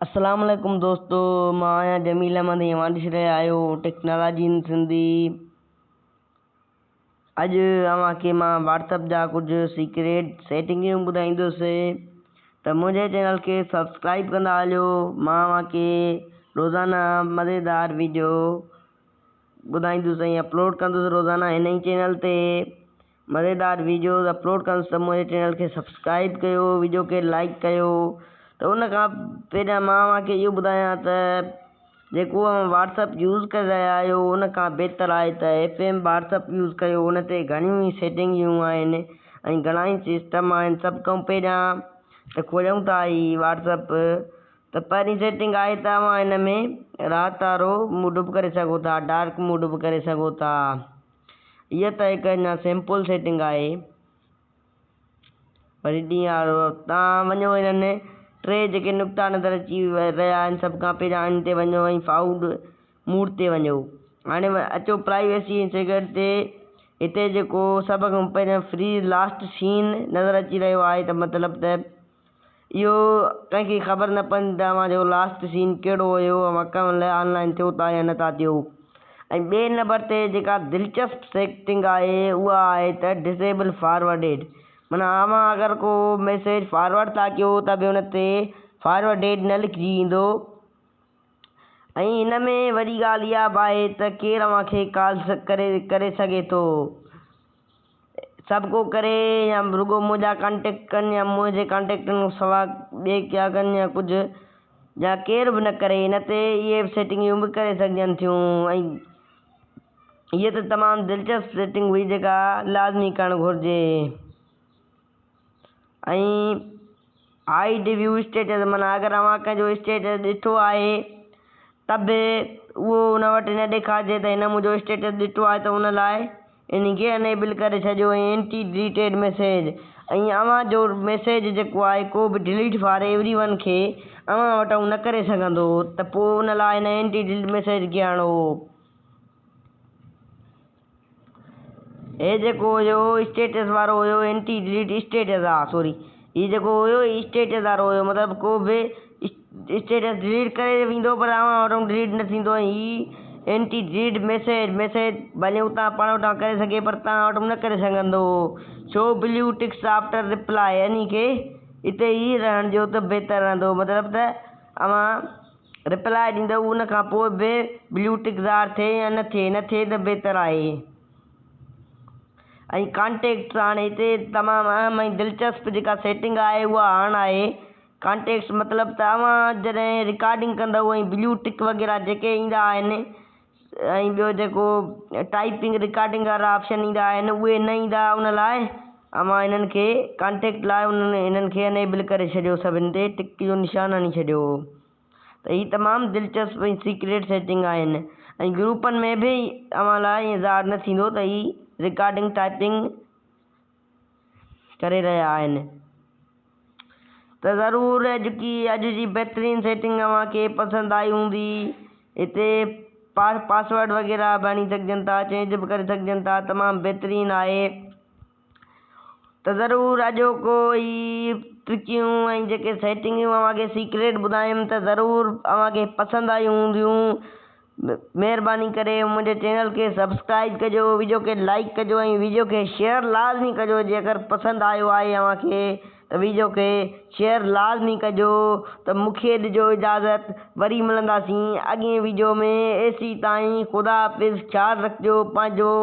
अस्सलाम वालेकुम दोस्तों, मां आहियां जमील अहमद ईमान ॾिसी रहिया आहियो टेक्नोलॉजी इन सिंधी। अॼु तव्हांखे मां व्हाट्सअप जा कुझु सीक्रेट सेटिंगियूं ॿुधाईंदुसि त मुंहिंजे चैनल खे सब्सक्राइब कंदा हलियो। मां तव्हांखे रोज़ाना मज़ेदार वीडियो ॿुधाईंदुसि ऐं अपलोड कंदुसि रोज़ाना हिन ई चैनल ते मज़ेदार वीडियोज़ अपलोड कंदुसि। त मुंहिंजे चैनल खे सब्सक्राइब कयो, वीडियो खे लाइक कयो। त उन खां पहिरियां मां तव्हांखे इहो ॿुधायां त जेको व्हाट्सअप यूज़ करे रहिया आहियो उन खां बहितर आहे त FM व्हाट्सअप यूज़ कयो। उन ते घणियूं ई सेटिंगियूं आहिनि ऐं घणा ई सिस्टम आहिनि। सभु खां पहिरियां त खोलियूं था ई व्हाट्सअप, त पहिरीं सेटिंग आहे तव्हां हिन में राति वारो मूड बि करे सघो था, डार्क मूड बि करे सघो था। इहा त हिकु अञा सिंपल सेटिंग आहे। वरी ॾींहं वारो तव्हां वञो हिननि टे जेके नुक़्ता नज़र अची रहिया आहिनि, सभ खां पहिरियां इन ते वञो ऐं फाउंड मूड ते वञो। हाणे अचो प्राइवेसी ऐं सिक्योरिटी ते। हिते जेको सभ खां पहिरियां फ्री लास्ट सीन नज़र अची रहियो आहे, त मतिलबु त इहो कंहिंखे ख़बर न पवंदी तव्हांजो लास्ट सीन कहिड़ो हुयो, तव्हां कंहिं महिल ऑनलाइन थियो था या नथा थियो। ऐं ॿिए नंबर ते जेका दिलचस्प सेटिंग आहे उहा आहे त डिसेबल फॉरवर्डेड। माना तव्हां अगरि को मैसेज फॉरवर्ड था कयो त बि हुन ते फॉरवर्डेड न लिखिजी ईंदो। ऐं हिन में वॾी ॻाल्हि इहा बि आहे त केरु तव्हांखे कॉल करे सघे थो, सभु को करे या रुॻो मुंहिंजा कॉन्टेक्ट कनि या मुंहिंजे कॉन्टेक्टनि सवाइ ॿिए क्या कनि या कुझु या केरु बि न करे। हिन ते इहे सेटिंगियूं बि करे सघजनि थियूं। ऐं हीअ त तमामु दिलचस्प सेटिंग हुई जेका लाज़मी करणु घुरिजे। ऐं हाइड व्यू स्टेटस, माना अगरि तव्हां कंहिंजो स्टेटस ॾिठो आहे त बि उहो हुन वटि न ॾेखारिजे त हिन मुंहिंजो स्टेटस ॾिठो आहे, त हुन लाइ इन खे अनेबल करे छॾियो ऐं एंटी डिलीटेड मैसेज। ऐं तव्हांजो मैसेज जेको आहे को बि डिलीट फॉर एवरी वन खे तव्हां वटि न करे सघंदो, त पोइ हुन लाइ हिन एंटी डिलीट मैसेज खे आणो। हे जेको हुयो स्टेटस वारो हुयो एंटी डिलीट स्टेटस आहे, सॉरी हीउ जेको हुयो स्टेटस वारो हुयो, मतिलबु को बि स्टेटस डिलीट करे वेंदो पर तव्हां वटि डिलीट न थींदो। ऐं हीउ एंटी डिलीट मैसेज भले हुतां पाण वटां करे सघे पर तव्हां वटि न करे सघंदो। Show blue ticks after reply, यानी कि हिते ई रहण जो त बहितर रहंदो। मतिलबु त तव्हां रिप्लाई ॾींदव उन खां पोइ बि ब्लू टिक ज़ाहिर थिए या न थिए त बहितर आहे। ऐं कॉन्टेक्ट्स, हाणे हिते तमामु अहम ऐं दिलचस्प जेका सेटिंग आहे उहा हाणे आहे कॉन्टेक्ट्स। मतिलबु तव्हां जॾहिं रिकॉर्डिंग कंदव ऐं ब्लू टिक वग़ैरह जेके ईंदा आहिनि ऐं ॿियो जेको टाइपिंग रिकॉर्डिंग वारा ऑप्शन ईंदा आहिनि उहे न ईंदा। उन लाइ तव्हां हिननि खे कॉन्टेक्ट लाइ हिननि खे अनेबल करे छॾियो, सभिनि ते टिक जो निशान हणी छॾियो। त हीअ तमामु दिलचस्प ऐं सीक्रेट सेटिंग आहिनि। ऐं ग्रुपनि में बि तव्हां लाइ ईअं ज़ाहिर न थींदो त हीअ रिकॉर्डिंग टाइपिंग करे रहिया आहिनि। त ज़रूरु अॼु जी बहितरीनु सेटिंग तव्हांखे पसंदि आई हूंदी। हिते पासवर्ड वग़ैरह बणी सघजनि था, चेंज बि करे सघजनि था, तमामु बहितरीनु आहे। त ज़रूरु अॼोको ई ट्रिकियूं ऐं जेके सेटिंगियूं तव्हांखे सीक्रेट ॿुधायमि त ज़रूरु तव्हांखे पसंदि आई हूंदियूं। महिरबानी करे मुंहिंजे चैनल खे सब्सक्राइब कजो, वीडियो खे लाइक कजो ऐं वीडियो खे शेयर लाज़मी कजो। जेकर पसंदि आयो आहे तव्हांखे त वीडियो खे शेयर लाज़मी कजो। त मूंखे ॾिजो इजाज़त, वरी मिलंदासीं अॻिए वीडियो में। एसी ताईं ख़ुदा हाफ़िज़, ख़्यालु रखिजो पंहिंजो।